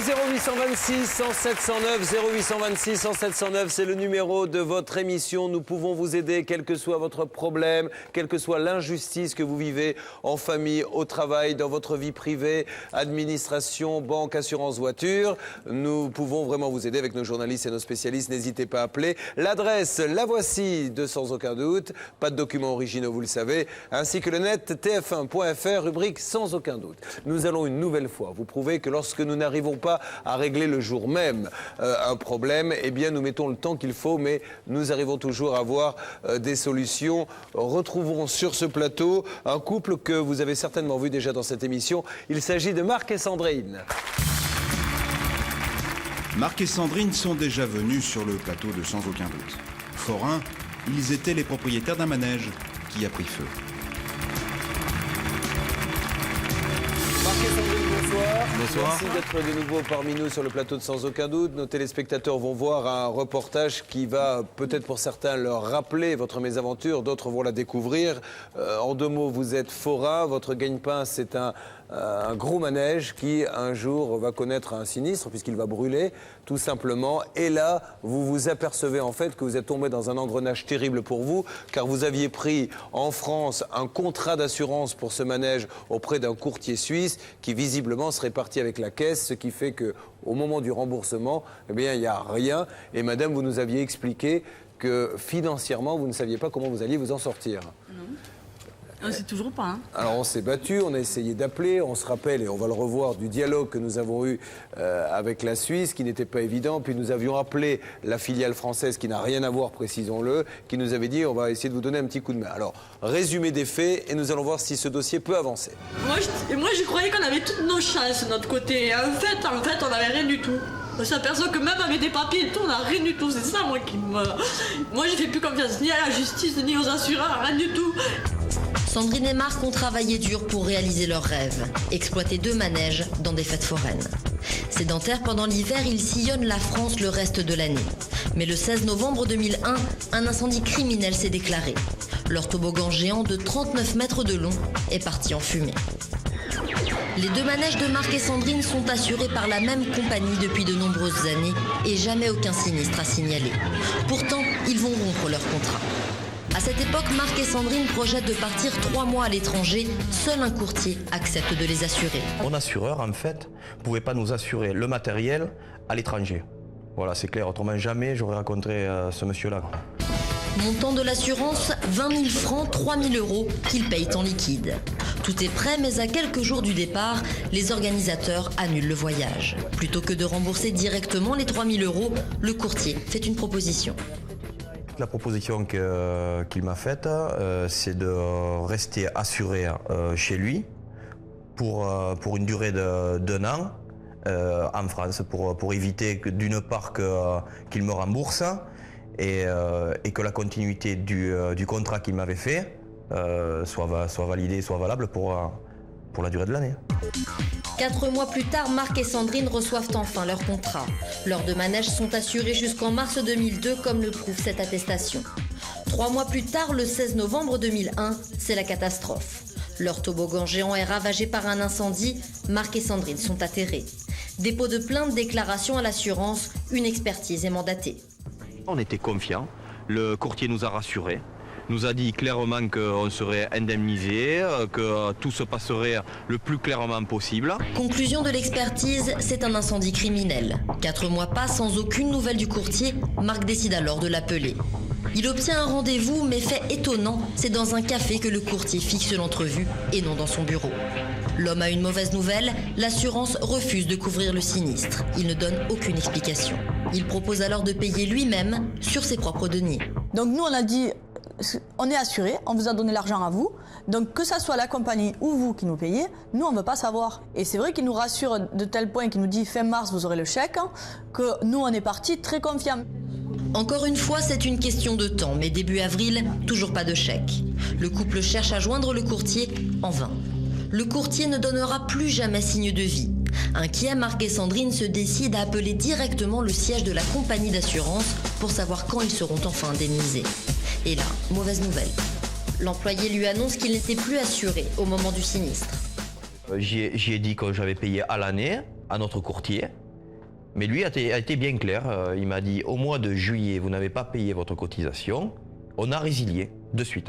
0826 107 109, 0826 107 109, c'est le numéro de votre émission. Nous pouvons vous aider, quel que soit votre problème, quelle que soit l'injustice que vous vivez en famille, au travail, dans votre vie privée, administration, banque, assurance, voiture. Nous pouvons vraiment vous aider avec nos journalistes et nos spécialistes. N'hésitez pas à appeler. L'adresse, la voici, de sans aucun doute. Pas de documents originaux, vous le savez. Ainsi que le net tf1.fr, rubrique sans aucun doute. Nous allons une nouvelle fois vous prouver que lorsque nous n'arrivons pas à régler le jour même un problème, eh bien nous mettons le temps qu'il faut, mais nous arrivons toujours à avoir des solutions. Retrouvons sur ce plateau un couple que vous avez certainement vu déjà dans cette émission. Il s'agit de Marc et Sandrine. Marc et Sandrine sont déjà venus sur le plateau de Sans aucun doute. Forains, ils étaient les propriétaires d'un manège qui a pris feu. Marc et Sandrine, bonsoir. Bonsoir. Merci d'être de nouveau parmi nous sur le plateau de Sans aucun doute. Nos téléspectateurs vont voir un reportage qui va peut-être pour certains leur rappeler votre mésaventure, d'autres vont la découvrir. En deux mots, vous êtes forain, votre gagne-pain c'est un gros manège qui un jour va connaître un sinistre puisqu'il va brûler tout simplement. Et là, vous vous apercevez en fait que vous êtes tombé dans un engrenage terrible pour vous car vous aviez pris en France un contrat d'assurance pour ce manège auprès d'un courtier suisse qui visiblement serait parti avec la caisse, ce qui fait qu'au moment du remboursement, eh bien, il n'y a rien. Et madame, vous nous aviez expliqué que financièrement, vous ne saviez pas comment vous alliez vous en sortir. Non. On ne sait toujours pas. Hein. Alors on s'est battu, on a essayé d'appeler, on se rappelle et on va le revoir du dialogue que nous avons eu avec la Suisse qui n'était pas évident. Puis nous avions appelé la filiale française qui n'a rien à voir, précisons-le, qui nous avait dit on va essayer de vous donner un petit coup de main. Alors résumé des faits et nous allons voir si ce dossier peut avancer. Moi je croyais qu'on avait toutes nos chances de notre côté. Et en fait on n'avait rien du tout. On s'aperçoit que même avec des papiers et tout, on n'a rien du tout. C'est ça moi qui me... Moi je fais plus confiance ni à la justice ni aux assureurs, rien du tout. Sandrine et Marc ont travaillé dur pour réaliser leurs rêves, exploiter 2 manèges dans des fêtes foraines. Sédentaires pendant l'hiver, ils sillonnent la France le reste de l'année. Mais le 16 novembre 2001, un incendie criminel s'est déclaré. Leur toboggan géant de 39 mètres de long est parti en fumée. Les 2 manèges de Marc et Sandrine sont assurés par la même compagnie depuis de nombreuses années et jamais aucun sinistre à signaler. Pourtant, ils vont rompre leur contrat. À cette époque, Marc et Sandrine projettent de partir 3 mois à l'étranger. Seul un courtier accepte de les assurer. Mon assureur, en fait, ne pouvait pas nous assurer le matériel à l'étranger. Voilà, c'est clair. Autrement, jamais j'aurais rencontré ce monsieur-là. Montant de l'assurance, 20 000 francs, 3 000 euros qu'ils payent en liquide. Tout est prêt, mais à quelques jours du départ, les organisateurs annulent le voyage. Plutôt que de rembourser directement les 3 000 euros, le courtier fait une proposition. La proposition qu'il m'a faite, c'est de rester assuré chez lui pour une durée d'1 an en France, pour éviter d'une part qu'il me rembourse et que la continuité du contrat qu'il m'avait fait soit validée, soit valable pour la durée de l'année. 4 mois plus tard, Marc et Sandrine reçoivent enfin leur contrat. Leurs 2 manèges sont assurés jusqu'en mars 2002, comme le prouve cette attestation. 3 mois plus tard, le 16 novembre 2001, c'est la catastrophe. Leur toboggan géant est ravagé par un incendie. Marc et Sandrine sont atterrés. Dépôt de plainte, déclaration à l'assurance, une expertise est mandatée. On était confiants, le courtier nous a rassurés. Nous a dit clairement qu'on serait indemnisé, que tout se passerait le plus clairement possible. Conclusion de l'expertise, c'est un incendie criminel. 4 mois passent sans aucune nouvelle du courtier. Marc décide alors de l'appeler. Il obtient un rendez-vous, mais fait étonnant, c'est dans un café que le courtier fixe l'entrevue et non dans son bureau. L'homme a une mauvaise nouvelle, l'assurance refuse de couvrir le sinistre. Il ne donne aucune explication. Il propose alors de payer lui-même sur ses propres deniers. Donc nous on a dit... On est assuré, on vous a donné l'argent à vous, donc que ça soit la compagnie ou vous qui nous payez, nous on ne veut pas savoir. Et c'est vrai qu'il nous rassure de tel point qu'il nous dit fin mars vous aurez le chèque, que nous on est partis très confiants. Encore une fois, c'est une question de temps, mais début avril, toujours pas de chèque. Le couple cherche à joindre le courtier en vain. Le courtier ne donnera plus jamais signe de vie. Inquiets, Marc et Sandrine se décident à appeler directement le siège de la compagnie d'assurance pour savoir quand ils seront enfin indemnisés. Et là, mauvaise nouvelle. L'employé lui annonce qu'il n'était plus assuré au moment du sinistre. J'y ai dit que j'avais payé à l'année à notre courtier Mais lui a été bien clair. Il m'a dit, au mois de juillet, vous n'avez pas payé votre cotisation. On a résilié de suite.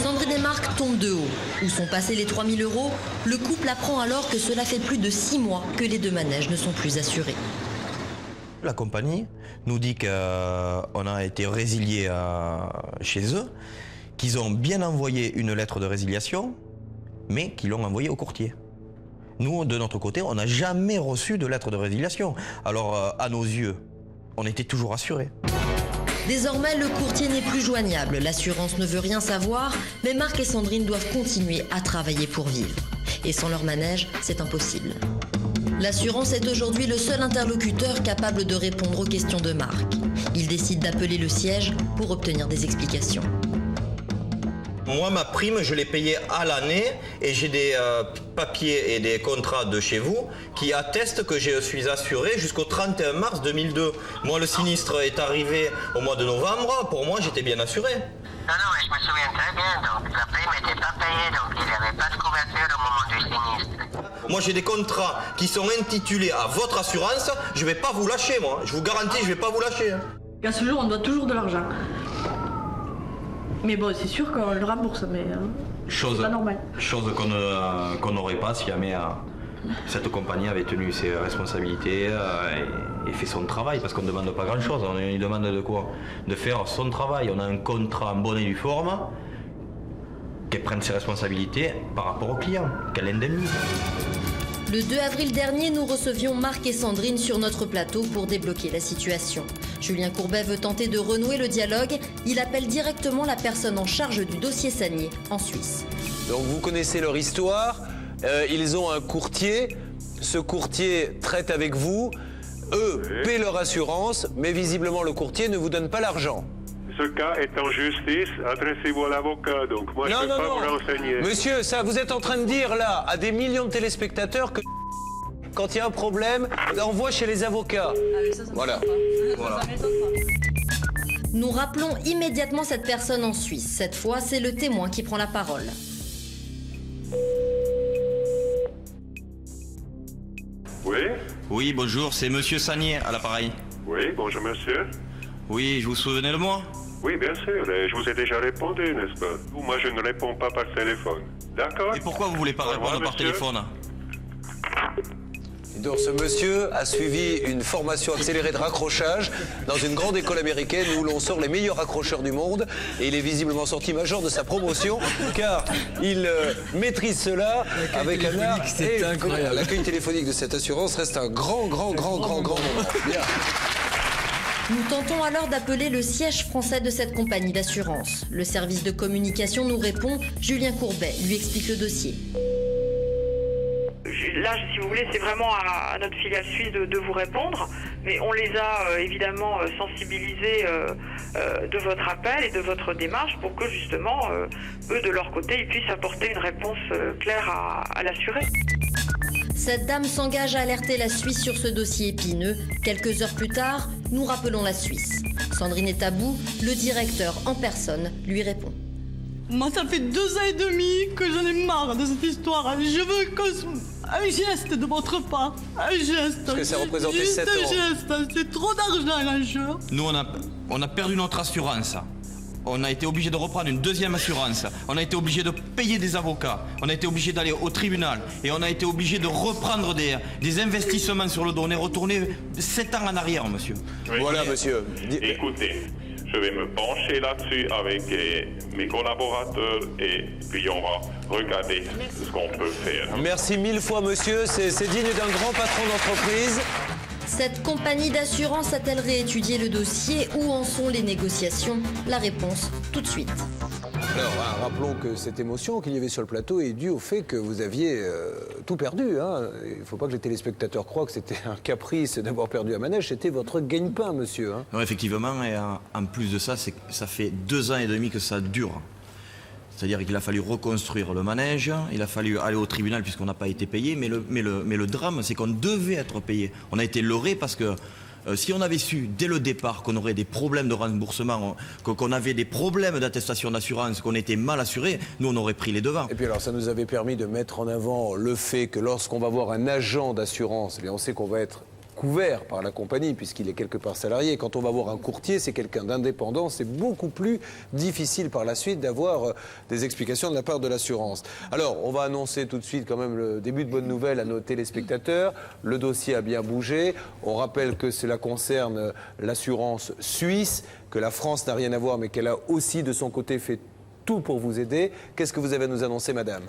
Sandrine et Marc tombent de haut. Où sont passés les 3 000 €? Le couple apprend alors que cela fait plus de 6 mois que les 2 manèges ne sont plus assurés. La compagnie nous dit qu'on a été résilié chez eux, qu'ils ont bien envoyé une lettre de résiliation, mais qu'ils l'ont envoyée au courtier. Nous, de notre côté, on n'a jamais reçu de lettre de résiliation. Alors, à nos yeux, on était toujours assurés. Désormais, le courtier n'est plus joignable. L'assurance ne veut rien savoir, mais Marc et Sandrine doivent continuer à travailler pour vivre. Et sans leur manège, c'est impossible. L'assurance est aujourd'hui le seul interlocuteur capable de répondre aux questions de Marc. Il décide d'appeler le siège pour obtenir des explications. Moi, ma prime, je l'ai payée à l'année et j'ai des papiers et des contrats de chez vous qui attestent que je suis assuré jusqu'au 31 mars 2002. Moi, le sinistre est arrivé au mois de novembre. Pour moi, j'étais bien assuré. Non, mais je me souviens très bien, donc la prime n'était pas payée, donc il n'y avait pas de couverture au moment du sinistre. Moi, j'ai des contrats qui sont intitulés à votre assurance. Je ne vais pas vous lâcher, moi. Je vous garantis, je ne vais pas vous lâcher. À ce jour, on doit toujours de l'argent. Mais bon, c'est sûr qu'on le rembourse, mais c'est pas normal. Chose qu'on n'aurait pas si jamais cette compagnie avait tenu ses responsabilités et fait son travail, parce qu'on ne demande pas grand-chose. On lui demande de quoi? De faire son travail. On a un contrat en bonne et due forme, qu'elle prenne ses responsabilités par rapport au client, qu'elle indemnise. Le 2 avril dernier, nous recevions Marc et Sandrine sur notre plateau pour débloquer la situation. Julien Courbet veut tenter de renouer le dialogue. Il appelle directement la personne en charge du dossier Sagnier en Suisse. Donc vous connaissez leur histoire. Ils ont un courtier. Ce courtier traite avec vous. Eux paient leur assurance, mais visiblement le courtier ne vous donne pas l'argent. Ce cas est en justice, adressez-vous à l'avocat, donc moi je ne peux pas vous renseigner. Monsieur, ça, vous êtes en train de dire là à des millions de téléspectateurs que quand il y a un problème, on envoie chez les avocats. Voilà. Nous rappelons immédiatement cette personne en Suisse. Cette fois, c'est le témoin qui prend la parole. Oui? Oui, bonjour, c'est Monsieur Sagnier à l'appareil. Oui, bonjour monsieur. Oui, je vous souvenez de moi? Oui, bien sûr, et je vous ai déjà répondu, n'est-ce pas? Moi je ne réponds pas par téléphone. D'accord? Et pourquoi vous voulez pas Au revoir, répondre par monsieur. téléphone? Donc ce monsieur a suivi une formation accélérée de raccrochage dans une grande école américaine où l'on sort les meilleurs raccrocheurs du monde, et il est visiblement sorti major de sa promotion car il maîtrise cela avec un art. C'est incroyable. L'accueil téléphonique de cette assurance reste un grand moment. Bien. Nous tentons alors d'appeler le siège français de cette compagnie d'assurance. Le service de communication nous répond. Julien Courbet lui explique le dossier. Là, si vous voulez, c'est vraiment à notre filiale suisse de vous répondre, mais on les a évidemment sensibilisés de votre appel et de votre démarche pour que justement, eux de leur côté, ils puissent apporter une réponse claire à l'assuré. Cette dame s'engage à alerter la Suisse sur ce dossier épineux. Quelques heures plus tard, nous rappelons la Suisse. Sandrine est à bout, le directeur en personne lui répond. Moi, ça fait 2 ans et demi que j'en ai marre de cette histoire. Je veux un geste de votre part. Un geste. Parce que ça représentait Juste 7 un euros. geste. C'est trop d'argent en jeu. Nous, on a perdu notre assurance. On a été obligé de reprendre une deuxième assurance. On a été obligé de payer des avocats. On a été obligé d'aller au tribunal. Et on a été obligé de reprendre des investissements sur le dos. On est retourné 7 ans en arrière, monsieur. Voilà, monsieur. Écoutez, je vais me pencher là-dessus avec mes collaborateurs et puis on va regarder ce qu'on peut faire. Merci 1000 fois, monsieur. C'est digne d'un grand patron d'entreprise. Cette compagnie d'assurance a-t-elle réétudié le dossier? Où en sont les négociations? La réponse tout de suite. Alors, rappelons que cette émotion qu'il y avait sur le plateau est due au fait que vous aviez tout perdu. Hein. Il ne faut pas que les téléspectateurs croient que c'était un caprice d'avoir perdu un manège. C'était votre gagne-pain, monsieur. Hein. Non, effectivement, et en plus de ça, ça fait 2 ans et demi que ça dure. C'est-à-dire qu'il a fallu reconstruire le manège, il a fallu aller au tribunal puisqu'on n'a pas été payé, mais le drame, c'est qu'on devait être payé. On a été leurrés parce que si on avait su dès le départ qu'on aurait des problèmes de remboursement, qu'on avait des problèmes d'attestation d'assurance, qu'on était mal assuré, nous on aurait pris les devants. Et puis alors ça nous avait permis de mettre en avant le fait que lorsqu'on va voir un agent d'assurance, eh bien, on sait qu'on va être couvert par la compagnie puisqu'il est quelque part salarié. Quand on va voir un courtier, c'est quelqu'un d'indépendant, c'est beaucoup plus difficile par la suite d'avoir des explications de la part de l'assurance. Alors, on va annoncer tout de suite quand même le début de bonne nouvelle à nos téléspectateurs. Le dossier a bien bougé. On rappelle que cela concerne l'assurance suisse, que la France n'a rien à voir, mais qu'elle a aussi de son côté fait tout pour vous aider. Qu'est-ce que vous avez à nous annoncer, madame ?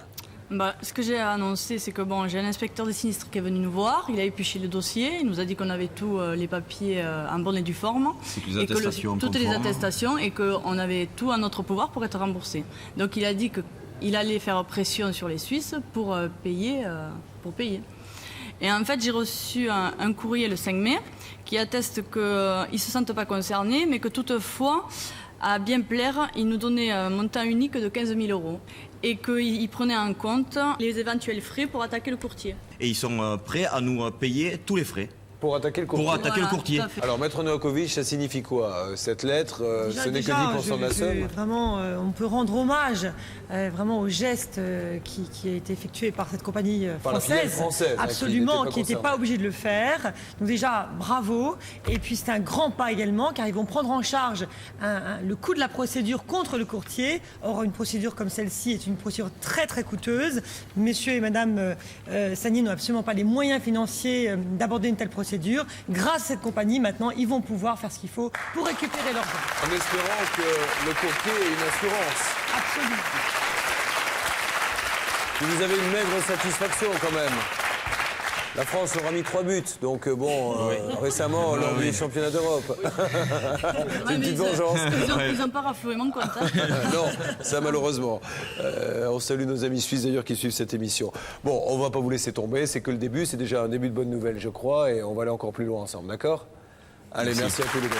Ce que j'ai annoncé, c'est que j'ai un inspecteur des sinistres qui est venu nous voir, il a épluché le dossier, il nous a dit qu'on avait tous les papiers en bonne et due forme, les attestations toutes les attestations, et qu'on avait tout à notre pouvoir pour être remboursé. Donc il a dit qu'il allait faire pression sur les Suisses pour payer. Et en fait, j'ai reçu un courrier le 5 mai qui atteste qu'ils ne se sentent pas concernés, mais que toutefois, à bien plaire, ils nous donnaient un montant unique de 15 000 € et qu'ils prenaient en compte les éventuels frais pour attaquer le courtier. Et ils sont prêts à nous payer tous les frais. Pour attaquer le courtier. Pour attaquer le courtier. Alors, Maître Novakovic, ça signifie quoi cette lettre? Ce n'est que 10% de la somme. Vraiment, on peut rendre hommage vraiment au geste qui a été effectué par cette compagnie française. Absolument, qui n'était pas obligée de le faire. Donc déjà, bravo. Et puis c'est un grand pas également, car ils vont prendre en charge le coût de la procédure contre le courtier. Or, une procédure comme celle-ci est une procédure très très coûteuse. Messieurs et Madame Sagnier n'ont absolument pas les moyens financiers d'aborder une telle procédure. Grâce à cette compagnie, maintenant, ils vont pouvoir faire ce qu'il faut pour récupérer leur argent. En espérant que le courtier ait une assurance. Absolument. Vous avez une maigre satisfaction quand même. La France leur a mis 3 buts, donc récemment, lors du championnat d'Europe. C'est une petite vengeance. Ils n'ont pas rafloué mon compte. Non, ça malheureusement. On salue nos amis suisses d'ailleurs qui suivent cette émission. Bon, on ne va pas vous laisser tomber, c'est que le début, c'est déjà un début de bonne nouvelle, je crois, et on va aller encore plus loin ensemble, d'accord ? Allez, merci à tous les deux.